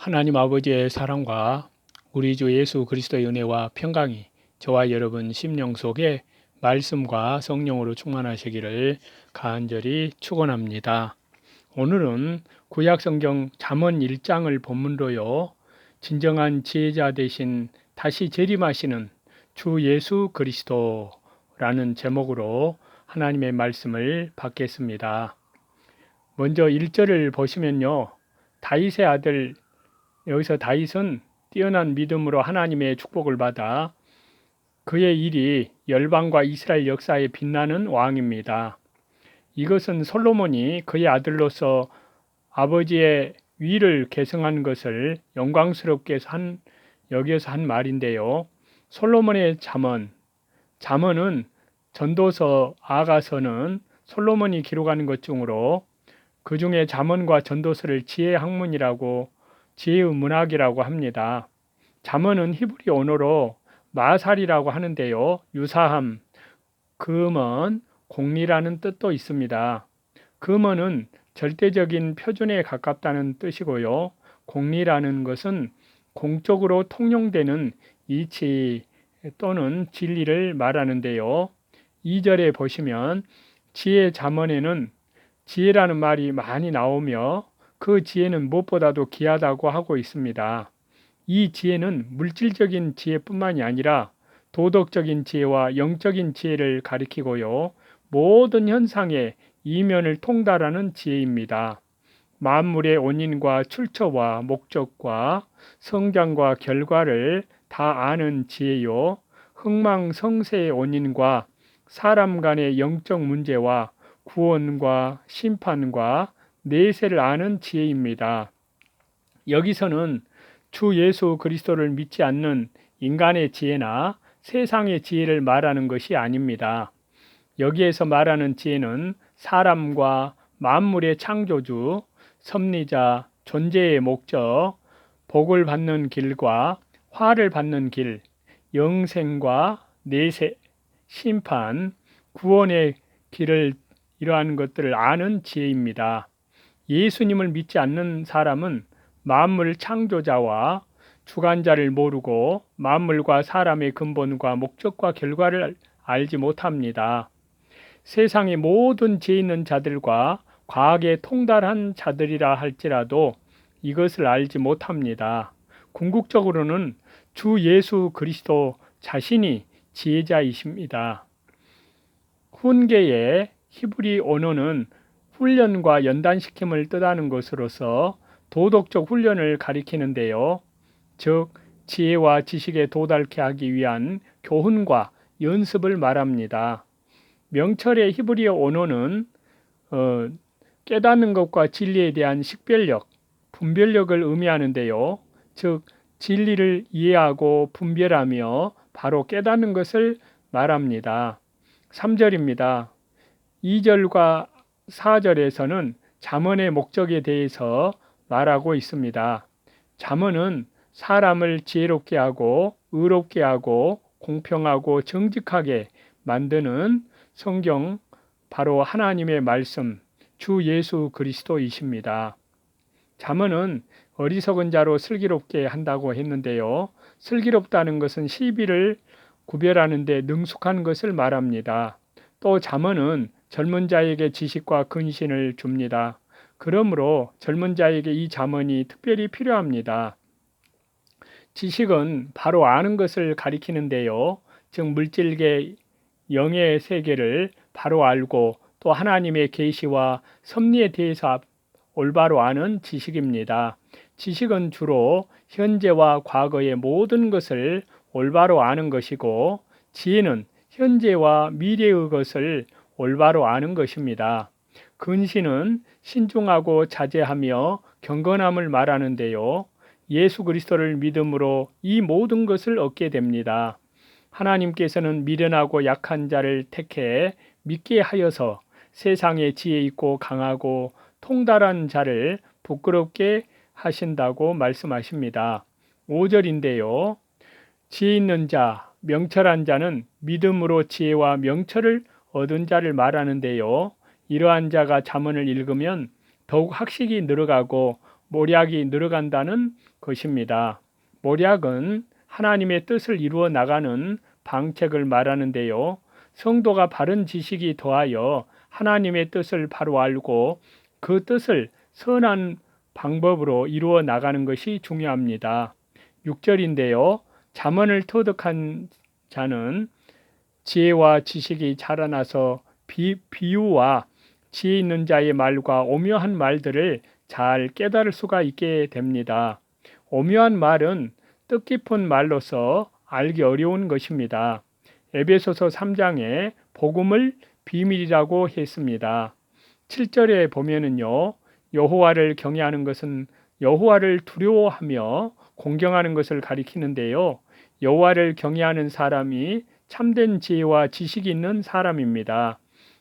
하나님 아버지의 사랑과 우리 주 예수 그리스도의 은혜와 평강이 저와 여러분 심령 속에 말씀과 성령으로 충만하시기를 간절히 축원합니다. 오늘은 구약성경 잠언 1장을 본문로요. 진정한 지혜자 되신 다시 재림하시는 주 예수 그리스도라는 제목으로 하나님의 말씀을 받겠습니다. 먼저 1절을 보시면요. 다윗의 아들, 여기서 다윗은 뛰어난 믿음으로 하나님의 축복을 받아 그의 일이 열방과 이스라엘 역사에 빛나는 왕입니다. 이것은 솔로몬이 그의 아들로서 아버지의 위를 계승한 것을 영광스럽게 여기서 한 말인데요. 솔로몬의 잠언은 전도서, 아가서는 솔로몬이 기록하는 것 중으로 그 중에 잠언과 전도서를 지혜의 학문이라고 지혜의 문학이라고 합니다. 잠언은 히브리 언어로 마살이라고 하는데요. 유사함, 금언, 공리라는 뜻도 있습니다. 금언은 절대적인 표준에 가깝다는 뜻이고요. 공리라는 것은 공적으로 통용되는 이치 또는 진리를 말하는데요. 2절에 보시면 지혜 잠언에는 지혜라는 말이 많이 나오며 그 지혜는 무엇보다도 귀하다고 하고 있습니다. 이 지혜는 물질적인 지혜뿐만이 아니라 도덕적인 지혜와 영적인 지혜를 가리키고요. 모든 현상의 이면을 통달하는 지혜입니다. 만물의 원인과 출처와 목적과 성장과 결과를 다 아는 지혜요. 흥망성쇠의 원인과 사람 간의 영적 문제와 구원과 심판과 내세를 아는 지혜입니다. 여기서는 주 예수 그리스도를 믿지 않는 인간의 지혜나 세상의 지혜를 말하는 것이 아닙니다. 여기에서 말하는 지혜는 사람과 만물의 창조주, 섭리자, 존재의 목적, 복을 받는 길과 화를 받는 길, 영생과 내세, 심판, 구원의 길을 이러한 것들을 아는 지혜입니다. 예수님을 믿지 않는 사람은 만물 창조자와 주관자를 모르고 만물과 사람의 근본과 목적과 결과를 알지 못합니다. 세상의 모든 지혜 있는 자들과 과학에 통달한 자들이라 할지라도 이것을 알지 못합니다. 궁극적으로는 주 예수 그리스도 자신이 지혜자이십니다. 훈계의 히브리 언어는 훈련과 연단시킴을 뜻하는 것으로서 도덕적 훈련을 가리키는데요. 즉 지혜와 지식에 도달케 하기 위한 교훈과 연습을 말합니다. 명철의 히브리어 언어는 깨닫는 것과 진리에 대한 식별력, 분별력을 의미하는데요. 즉 진리를 이해하고 분별하며 바로 깨닫는 것을 말합니다. 3절입니다. 2절과 4절에서는 잠언의 목적에 대해서 말하고 있습니다. 잠언은 사람을 지혜롭게 하고 의롭게 하고 공평하고 정직하게 만드는 성경, 바로 하나님의 말씀, 주 예수 그리스도이십니다. 잠언은 어리석은 자로 슬기롭게 한다고 했는데요. 슬기롭다는 것은 시비를 구별하는 데 능숙한 것을 말합니다. 또 잠언은 젊은 자에게 지식과 근신을 줍니다. 그러므로 젊은 자에게 이 잠언이 특별히 필요합니다. 지식은 바로 아는 것을 가리키는데요. 즉 물질계 영의 세계를 바로 알고 또 하나님의 계시와 섭리에 대해서 올바로 아는 지식입니다. 지식은 주로 현재와 과거의 모든 것을 올바로 아는 것이고 지혜는 현재와 미래의 것을 올바로 아는 것입니다. 근신은 신중하고 자제하며 경건함을 말하는데요. 예수 그리스도를 믿음으로 이 모든 것을 얻게 됩니다. 하나님께서는 미련하고 약한 자를 택해 믿게 하여서 세상에 지혜 있고 강하고 통달한 자를 부끄럽게 하신다고 말씀하십니다. 5절인데요. 지혜 있는 자, 명철한 자는 믿음으로 지혜와 명철을 얻은 자를 말하는데요. 이러한 자가 잠언을 읽으면 더욱 학식이 늘어가고 모략이 늘어간다는 것입니다. 모략은 하나님의 뜻을 이루어 나가는 방책을 말하는데요. 성도가 바른 지식이 더하여 하나님의 뜻을 바로 알고 그 뜻을 선한 방법으로 이루어 나가는 것이 중요합니다. 6절인데요. 잠언을 터득한 자는 지혜와 지식이 자라나서 비유와 지혜 있는 자의 말과 오묘한 말들을 잘 깨달을 수가 있게 됩니다. 오묘한 말은 뜻깊은 말로서 알기 어려운 것입니다. 에베소서 3장에 복음을 비밀이라고 했습니다. 7절에 보면은요. 여호와를 경외하는 것은 여호와를 두려워하며 공경하는 것을 가리키는데요. 여호와를 경외하는 사람이 참된 지혜와 지식이 있는 사람입니다.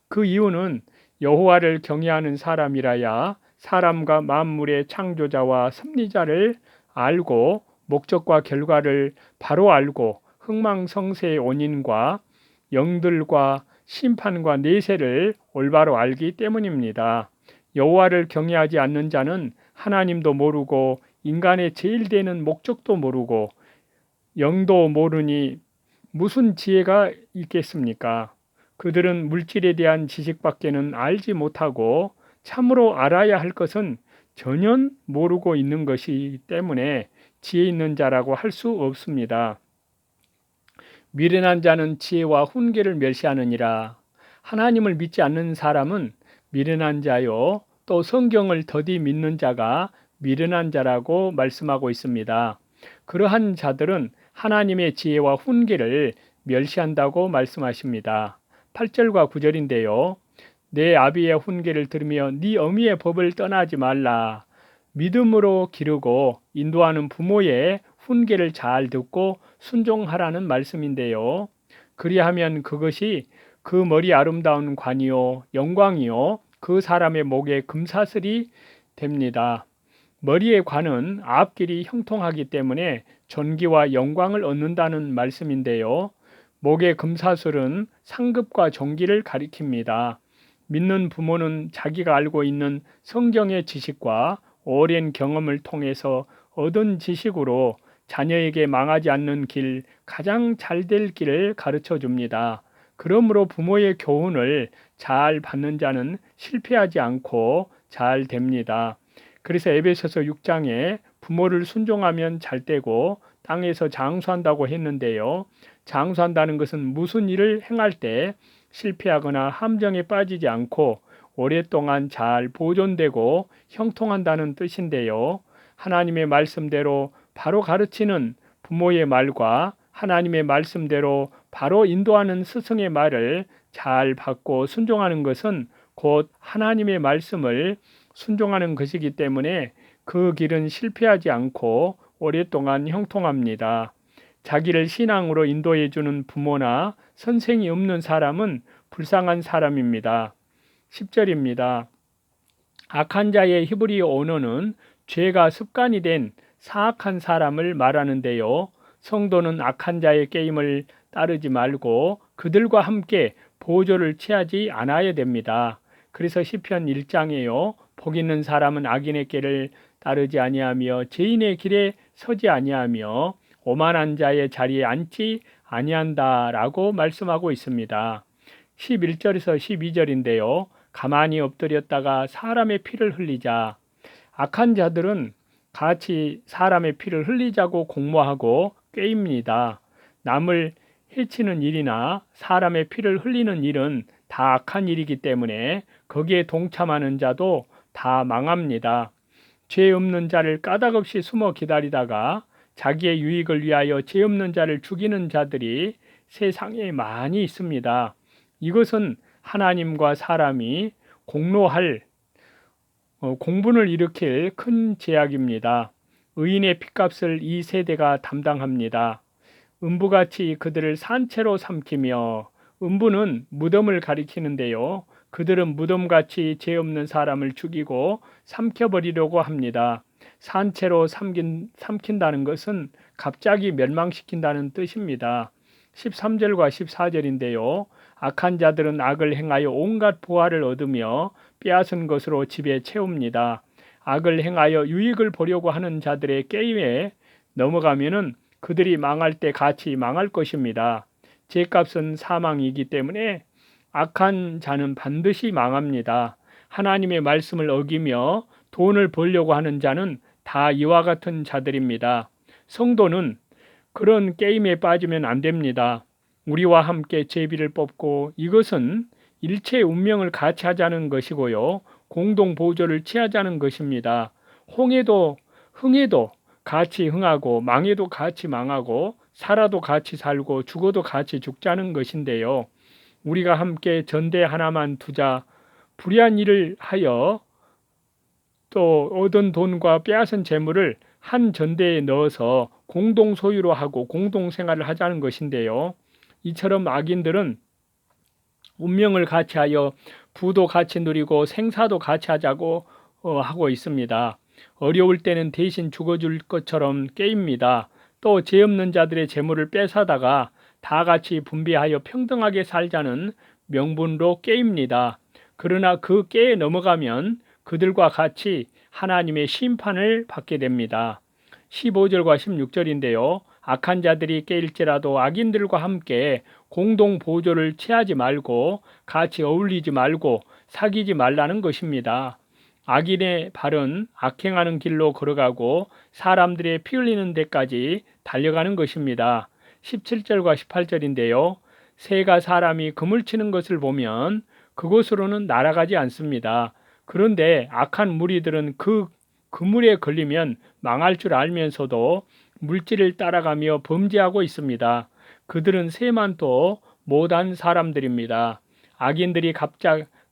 그 이유는 여호와를 경외하는 사람이라야 사람과 만물의 창조자와 섭리자를 알고 목적과 결과를 바로 알고 흥망성쇠의 원인과 영들과 심판과 내세를 올바로 알기 때문입니다. 여호와를 경외하지 않는 자는 하나님도 모르고 인간의 제일 되는 목적도 모르고 영도 모르니 무슨 지혜가 있겠습니까? 그들은 물질에 대한 지식밖에는 알지 못하고 참으로 알아야 할 것은 전혀 모르고 있는 것이기 때문에 지혜 있는 자라고 할 수 없습니다. 미련한 자는 지혜와 훈계를 멸시하느니라. 하나님을 믿지 않는 사람은 미련한 자요. 또 성경을 더디 믿는 자가 미련한 자라고 말씀하고 있습니다. 그러한 자들은 하나님의 지혜와 훈계를 멸시한다고 말씀하십니다. 8절과 9절인데요. 내 아비의 훈계를 들으며 네 어미의 법을 떠나지 말라. 믿음으로 기르고 인도하는 부모의 훈계를 잘 듣고 순종하라는 말씀인데요. 그리하면 그것이 그 머리 아름다운 관이요 영광이요 그 사람의 목에 금사슬이 됩니다. 머리의 관은 앞길이 형통하기 때문에 존귀와 영광을 얻는다는 말씀인데요. 목의 금사슬은 상급과 존귀를 가리킵니다. 믿는 부모는 자기가 알고 있는 성경의 지식과 오랜 경험을 통해서 얻은 지식으로 자녀에게 망하지 않는 길, 가장 잘 될 길을 가르쳐 줍니다. 그러므로 부모의 교훈을 잘 받는 자는 실패하지 않고 잘 됩니다. 그래서 에베소서 6장에 부모를 순종하면 잘 되고 땅에서 장수한다고 했는데요. 장수한다는 것은 무슨 일을 행할 때 실패하거나 함정에 빠지지 않고 오랫동안 잘 보존되고 형통한다는 뜻인데요. 하나님의 말씀대로 바로 가르치는 부모의 말과 하나님의 말씀대로 바로 인도하는 스승의 말을 잘 받고 순종하는 것은 곧 하나님의 말씀을 순종하는 것이기 때문에 그 길은 실패하지 않고 오랫동안 형통합니다. 자기를 신앙으로 인도해 주는 부모나 선생이 없는 사람은 불쌍한 사람입니다. 10절입니다. 악한 자의 히브리어 언어는 죄가 습관이 된 사악한 사람을 말하는데요. 성도는 악한 자의 게임을 따르지 말고 그들과 함께 보조를 취하지 않아야 됩니다. 그래서 시편 1장에요. 복 있는 사람은 악인의 길을 따르지 아니하며 죄인의 길에 서지 아니하며 오만한 자의 자리에 앉지 아니한다라고 말씀하고 있습니다. 11절에서 12절인데요. 가만히 엎드렸다가 사람의 피를 흘리자. 악한 자들은 같이 사람의 피를 흘리자고 공모하고 꾀입니다. 남을 해치는 일이나 사람의 피를 흘리는 일은 다 악한 일이기 때문에 거기에 동참하는 자도 다 망합니다. 죄 없는 자를 까닭없이 숨어 기다리다가 자기의 유익을 위하여 죄 없는 자를 죽이는 자들이 세상에 많이 있습니다. 이것은 하나님과 사람이 공로할 공분을 일으킬 큰 죄악입니다. 의인의 핏값을 이 세대가 담당합니다. 음부같이 그들을 산채로 삼키며, 음부는 무덤을 가리키는데요. 그들은 무덤같이 죄 없는 사람을 죽이고 삼켜버리려고 합니다. 산채로 삼킨다는 것은 갑자기 멸망시킨다는 뜻입니다. 13절과 14절인데요. 악한 자들은 악을 행하여 온갖 보화를 얻으며 빼앗은 것으로 집에 채웁니다. 악을 행하여 유익을 보려고 하는 자들의 게임에 넘어가면은 그들이 망할 때 같이 망할 것입니다. 죄값은 사망이기 때문에 악한 자는 반드시 망합니다. 하나님의 말씀을 어기며 돈을 벌려고 하는 자는 다 이와 같은 자들입니다. 성도는 그런 게임에 빠지면 안 됩니다. 우리와 함께 제비를 뽑고 이것은 일체의 운명을 같이 하자는 것이고요. 공동 보조를 취하자는 것입니다. 흥해도 같이 흥하고 망해도 같이 망하고 살아도 같이 살고 죽어도 같이 죽자는 것인데요. 우리가 함께 전대 하나만 두자. 불의한 일을 하여 또 얻은 돈과 빼앗은 재물을 한 전대에 넣어서 공동 소유로 하고 공동 생활을 하자는 것인데요. 이처럼 악인들은 운명을 같이 하여 부도 같이 누리고 생사도 같이 하자고 하고 있습니다. 어려울 때는 대신 죽어줄 것처럼 깨입니다. 또 죄 없는 자들의 재물을 뺏어다가 다 같이 분배하여 평등하게 살자는 명분으로 깨입니다. 그러나 그 깨에 넘어가면 그들과 같이 하나님의 심판을 받게 됩니다. 15절과 16절인데요. 악한 자들이 깨일지라도 악인들과 함께 공동 보조를 취하지 말고 같이 어울리지 말고 사귀지 말라는 것입니다. 악인의 발은 악행하는 길로 걸어가고 사람들의 피 흘리는 데까지 달려가는 것입니다. 17절과 18절인데요. 새가 사람이 그물 치는 것을 보면 그곳으로는 날아가지 않습니다. 그런데 악한 무리들은 그 그물에 걸리면 망할 줄 알면서도 물질을 따라가며 범죄하고 있습니다. 그들은 새만도 못한 사람들입니다. 악인들이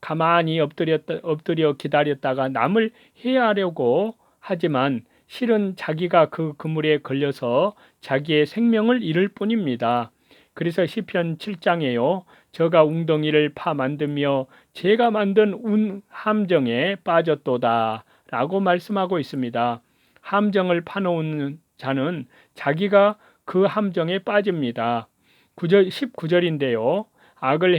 가만히 엎드려 기다렸다가 남을 해하려고 하지만 실은 자기가 그 그물에 걸려서 자기의 생명을 잃을 뿐입니다. 그래서 시편 7장에요. 저가 웅덩이를 파 만들며 제가 만든 함정에 빠졌도다 라고 말씀하고 있습니다. 함정을 파놓은 자는 자기가 그 함정에 빠집니다. 19절인데요. 악을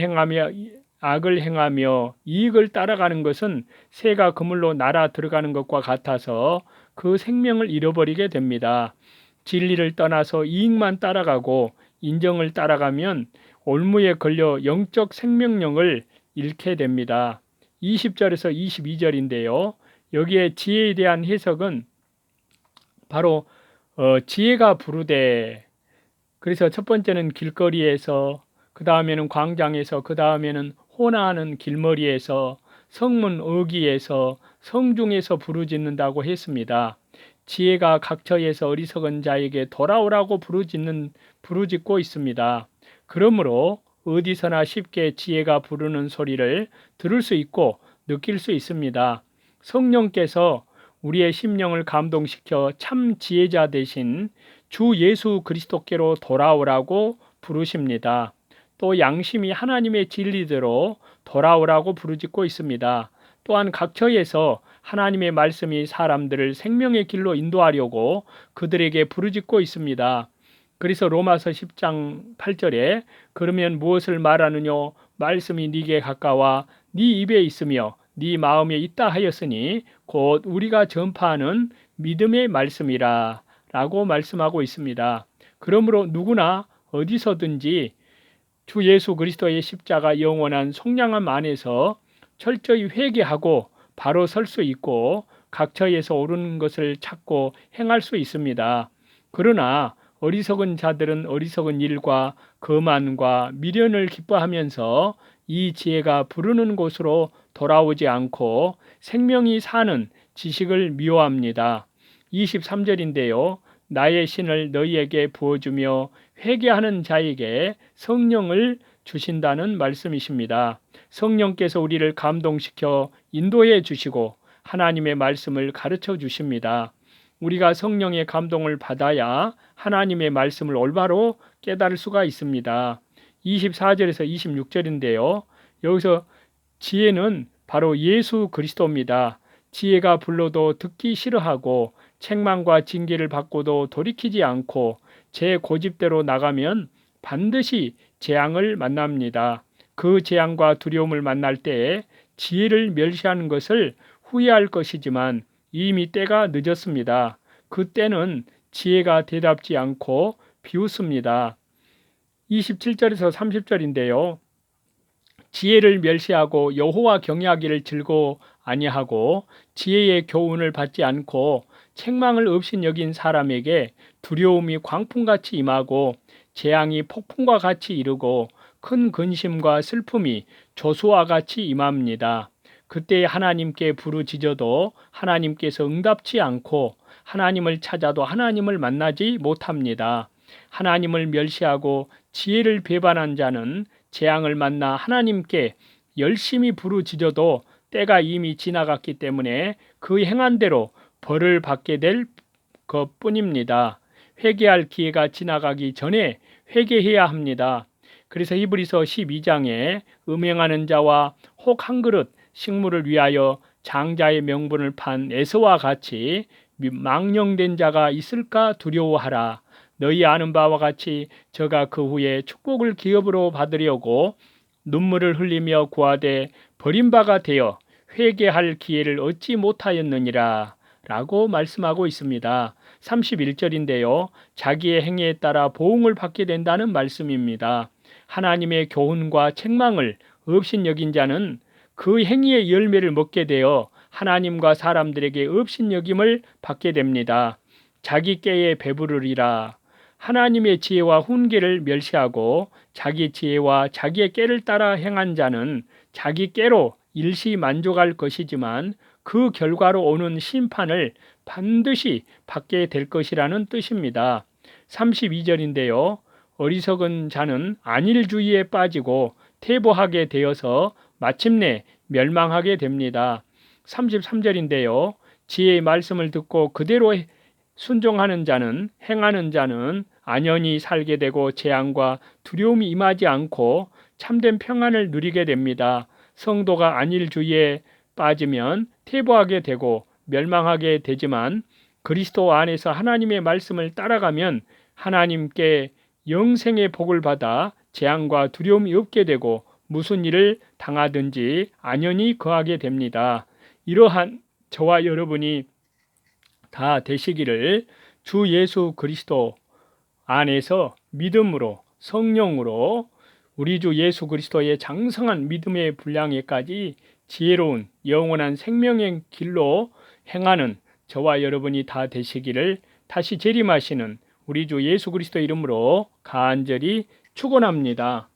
행하며 이익을 따라가는 것은 새가 그물로 날아 들어가는 것과 같아서 그 생명을 잃어버리게 됩니다. 진리를 떠나서 이익만 따라가고 인정을 따라가면 올무에 걸려 영적 생명력을 잃게 됩니다. 20절에서 22절인데요. 여기에 지혜에 대한 해석은 바로 지혜가 부르되, 그래서 첫 번째는 길거리에서, 그 다음에는 광장에서, 그 다음에는 호나하는 길머리에서, 성문 어귀에서, 성중에서 부르짖는다고 했습니다. 지혜가 각처에서 어리석은 자에게 돌아오라고 부르짖고 있습니다. 그러므로 어디서나 쉽게 지혜가 부르는 소리를 들을 수 있고 느낄 수 있습니다. 성령께서 우리의 심령을 감동시켜 참 지혜자 대신 주 예수 그리스도께로 돌아오라고 부르십니다. 또 양심이 하나님의 진리대로 돌아오라고 부르짖고 있습니다. 또한 각처에서 하나님의 말씀이 사람들을 생명의 길로 인도하려고 그들에게 부르짖고 있습니다. 그래서 로마서 10장 8절에 그러면 무엇을 말하느냐 말씀이 네게 가까워 네 입에 있으며 네 마음에 있다 하였으니 곧 우리가 전파하는 믿음의 말씀이라 라고 말씀하고 있습니다. 그러므로 누구나 어디서든지 주 예수 그리스도의 십자가 영원한 속량함 안에서 철저히 회개하고 바로 설 수 있고 각처에서 옳은 것을 찾고 행할 수 있습니다. 그러나 어리석은 자들은 어리석은 일과 거만과 미련을 기뻐하면서 이 지혜가 부르는 곳으로 돌아오지 않고 생명이 사는 지식을 미워합니다. 23절인데요. 나의 신을 너희에게 부어주며 회개하는 자에게 성령을 주신다는 말씀이십니다. 성령께서 우리를 감동시켜 인도해 주시고 하나님의 말씀을 가르쳐 주십니다. 우리가 성령의 감동을 받아야 하나님의 말씀을 올바로 깨달을 수가 있습니다. 24절에서 26절인데요. 여기서 지혜는 바로 예수 그리스도입니다. 지혜가 불러도 듣기 싫어하고 책망과 징계를 받고도 돌이키지 않고 제 고집대로 나가면 반드시 재앙을 만납니다. 그 재앙과 두려움을 만날 때에 지혜를 멸시하는 것을 후회할 것이지만 이미 때가 늦었습니다. 그때는 지혜가 대답지 않고 비웃습니다. 27절에서 30절인데요. 지혜를 멸시하고 여호와 경외하기를 즐거워 아니하고 지혜의 교훈을 받지 않고 책망을 없인 여긴 사람에게 두려움이 광풍같이 임하고 재앙이 폭풍과 같이 이르고 큰 근심과 슬픔이 조수와 같이 임합니다. 그때 하나님께 부르짖어도 하나님께서 응답치 않고 하나님을 찾아도 하나님을 만나지 못합니다. 하나님을 멸시하고 지혜를 배반한 자는 재앙을 만나 하나님께 열심히 부르짖어도 때가 이미 지나갔기 때문에 그 행한 대로 벌을 받게 될 것뿐입니다. 회개할 기회가 지나가기 전에 회개해야 합니다. 그래서 히브리서 12장에 음행하는 자와 혹 한 그릇 식물을 위하여 장자의 명분을 판 에서와 같이 망령된 자가 있을까 두려워하라. 너희 아는 바와 같이 저가 그 후에 축복을 기업으로 받으려고 눈물을 흘리며 구하되 버림바가 되어 회개할 기회를 얻지 못하였느니라 라고 말씀하고 있습니다. 31절인데요. 자기의 행위에 따라 보응을 받게 된다는 말씀입니다. 하나님의 교훈과 책망을 업신여긴 자는 그 행위의 열매를 먹게 되어 하나님과 사람들에게 업신여김을 받게 됩니다. 자기 깨에 배부르리라. 하나님의 지혜와 훈계를 멸시하고 자기 지혜와 자기의 깨를 따라 행한 자는 자기 깨로 일시 만족할 것이지만 그 결과로 오는 심판을 반드시 받게 될 것이라는 뜻입니다. 32절인데요. 어리석은 자는 안일주의에 빠지고 퇴보하게 되어서 마침내 멸망하게 됩니다. 33절인데요. 지혜의 말씀을 듣고 그대로 순종하는 자는 행하는 자는 안연히 살게 되고 재앙과 두려움이 임하지 않고 참된 평안을 누리게 됩니다. 성도가 안일주의에 빠지면 퇴보하게 되고 멸망하게 되지만 그리스도 안에서 하나님의 말씀을 따라가면 하나님께 영생의 복을 받아 재앙과 두려움이 없게 되고 무슨 일을 당하든지 안연히 거하게 됩니다. 이러한 저와 여러분이 다 되시기를 주 예수 그리스도 안에서 믿음으로 성령으로 우리 주 예수 그리스도의 장성한 믿음의 분량에까지 지혜로운 영원한 생명의 길로 행하는 저와 여러분이 다 되시기를 다시 재림하시는 우리 주 예수 그리스도 이름으로 간절히 축원합니다.